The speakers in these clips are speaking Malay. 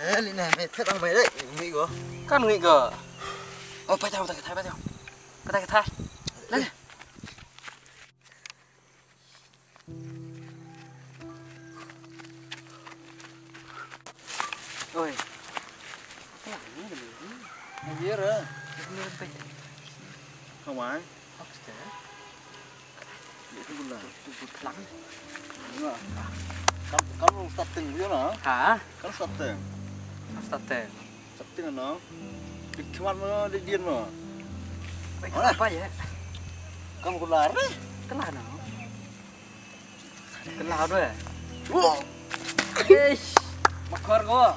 Lên này mày thét ăn mày đấy, nghĩ có. Kan nghĩ cơ. Phải theo, phải theo. Cái thai. Lên. Ôi. Cái này nó được. Mày biết rồi. Nó bị. Không ai. Hấp dẫn. Vậy thôi là Tụt lắm. đúng rồi. Con sạch từng biết nó. Hả? Con sạch từng. Sạch tiền. Sạch từng là nó. Đi khuan nó đi điên mà. Vậy cái apa vậy? Con một lá đấy. Cái là nào? Cái làด้วย Wow. Makar gua.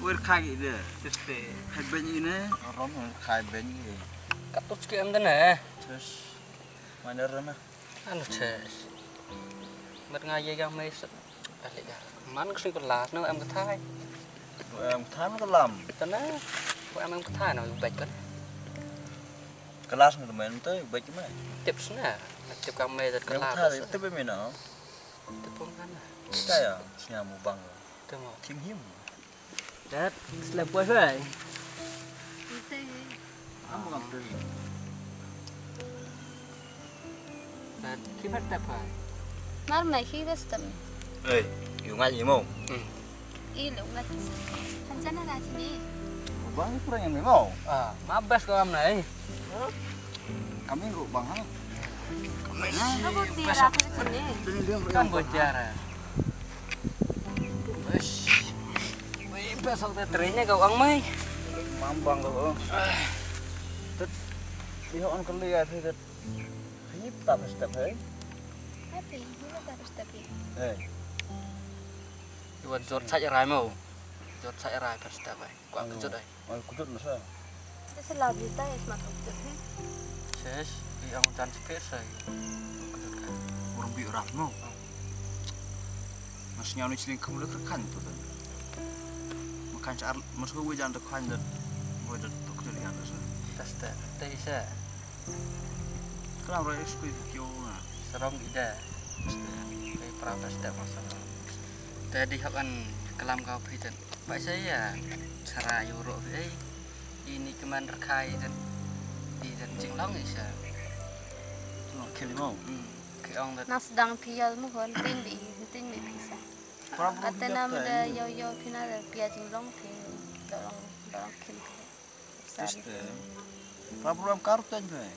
Wer khai gitu. Tete. Khai banyak ini. Orang khai banyak. Katut sekian kan ya? Terus mana rana? Anu ces. Mất ngay dây gang mây sực. Lại cả. Mắn cái con lá nó em cái thai. Em thái nó có làm. Tên á. Em cái thai nào bạch cái. Kelas người mình tới bạch mấy. Tiếp xuống nè. Tiếp gang mây rồi cái Em lá. thái tiếp với mình nó. Tiếp phong kan. Cái à, nhà mù bằng. Tiếp mà. Thêm hiếm. Dad, slap quay vậy. Kamu kan tuh. Dad, khi bắt tập phải. Mar mai khi đó stem. Ê, yêu ngay gì không? Ý lúc đó. Hắn chân là gì nè? Bang kurang yang mau. À, má best của em này. Kami kok bang hang. Nó có tiền ra thế nè. Kan bicara. Wes. Wih, besok teterinya kau ang mai. Mambang kok. Tet lihat on kali ya thế tet. Hip tap step hey. Tapi, ini harus tapi. Buat jod saja rai mau. Jod saja rai pas step ay. Kuat kejut ay. Oh, kujut masa. Itu selalu kita ya semakin kejut. Ses, di ang hutan space ay. Kejut kan. Orang bi orang no. Masnya ni celing kamu lek kan tu. Makan car masuk gue jangan dekan dan gue dah kujut kan tu. Tas ta, teh sa. Kalau orang ekskul kyo na. Serong ida. Ay prata step masa. Tadi hakan kelam kau pitan. Pak saya cara Euro ini keman rekai dan di dan jinglong isa. Tu keli mau. Cái ông Nas sedang pial mu kon tin bi bisa. Kata nama dah yo pina dah pial jinglong pi dorong kin. Teste. Problem karten je.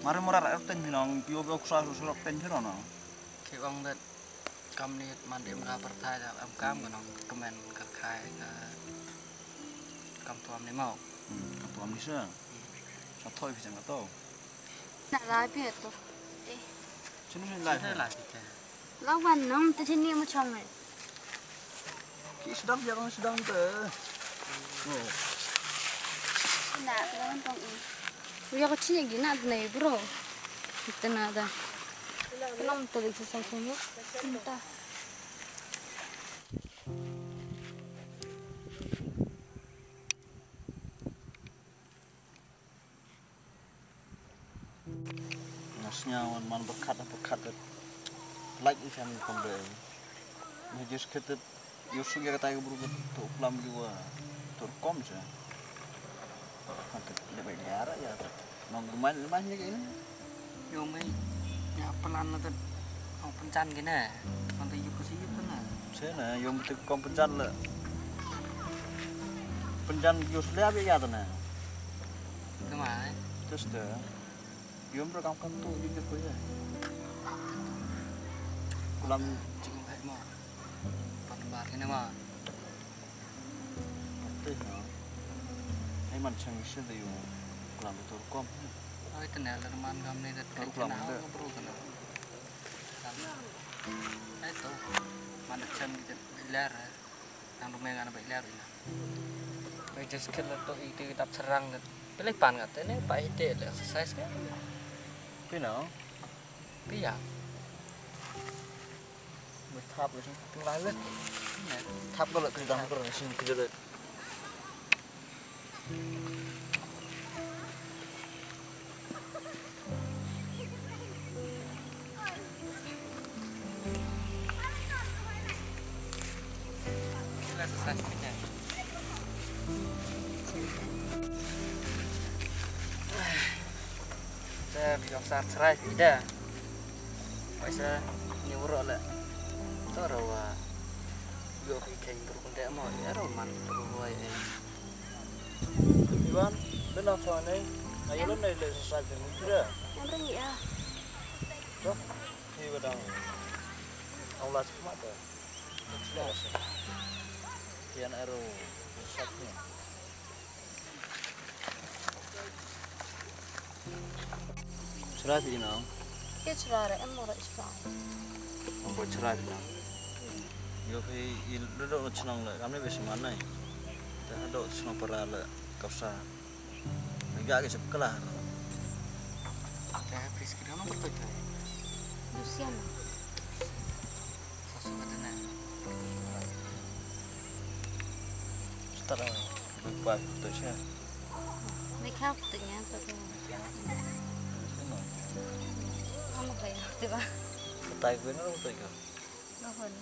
Mari morar karten binong pio pio kusah susuk ten je no. Cái ông đó cầm đi màn điểm ra bật thai là em cam của nó comment cả khai cầm tuam này mau. Tu am ni sa. Sa thoi phi chẳng to. Nak lai pial tu. Chunu ni Lại lai. thế lại thì Lawan nom tu sini mu chong ni. Ki sedang jangan sedang te. Oh. Nak lawan tong ini. Dia kecil lagi nak naik bro. Kita nak dah. Belum terlik selesai semua. Entah. Nasnya man berkat like ikan kombe. Ni just kita Yusuf ya kata buru tu pelam dua tu kom je. Mantap lebih gara ya. Mau main ni ini. vô mấy nhà plan nó tên ông phân chăn cái nè còn tôi giúp cái gì giúp thế nào Thế nè, dùng từ con penjan là penjan Yusuf lihat ya tu nè. cái mà ấy Terus tu, Yusuf berkam tu juga tu je. Pelam chỉ không phải mà còn bạc cái này mà tu ha. Hai man chang isi tu yung pelam tu kom. nói tên này là man gam này là cái nào cũng pro cái nào đấy tôi man chân cái bailar ang rumah kan bailar ini baik just kita tu itu kita serang pilih pan katanya pak ide exercise kan Pino? Pia Mới tháp rồi tương lai lên. Tháp có lợi cái đằng có lợi xin cái lợi. besar cerai tidak. Bisa nyuruh lah. Itu rawa. Yo kayak berkunde mau ya roman berbuai. Iwan, benar soalnya. Ayo lo nih les sesuatu ni juga. Yang ringi ya. Tuh, ini bedang. Allah semata. Sudah sih. Kian ero sesuatu. Cerah sih nang. Kita cerah, emang orang cerah. Ambo cerah nang. Yo kayak itu lo senang lah. Kami bisa mana? Dah ada senang perala kausa. Agak ke sekolah. Kayak habis kira nomor tujuh. Luciana. Sosok katanya. Setelah lupa tu saya. Mereka katanya tapi. Kamu kayak tiba. Betai gue ni betul ke? Nohon.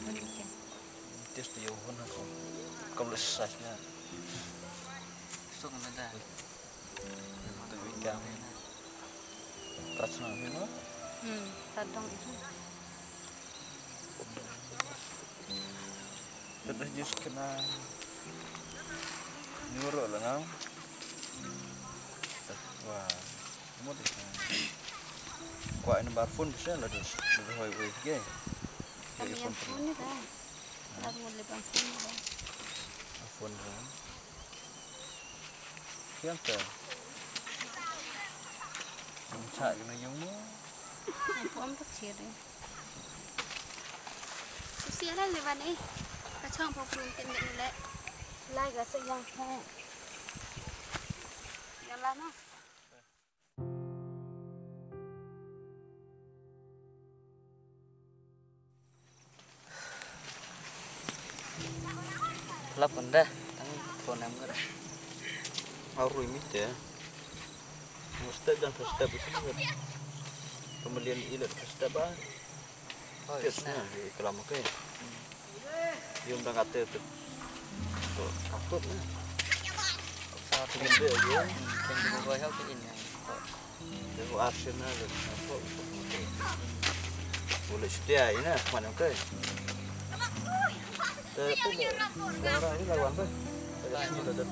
Menikah. Tes tu yohan aku. Kalau sesnya. Sosok katanya. Tu ikan. Terasa ni no? Kadang itu. Sudah jus kena nyuruh lah ngam. Wah, kamu tu. Kuat ni barfun bisa lah dus. Sudah hoi ke. Kami yang phone ni dah. Aku mau lepas phone ni dah. Barfun dah. Kian tu. Cak kena yung mo. Aku ambil ciri. Usia lah lepas ni. Kacang populun tembak ni lek. Lai gak yang kayak. Yang lama. Lap dah, tangan phone am kan. Aru ini ya. Mesti dan step itu kan. Kemudian ilat step ah. Oh, Tesnya di kelam ke. Yung dah kata tu. Tu takut ni. Saat Tinggal dia je. yang di bawah itu ini. Dia Arsenal tu. Apa? Boleh setia ini mana ke? Tapi orang ini lawan ke? Ini dah dah.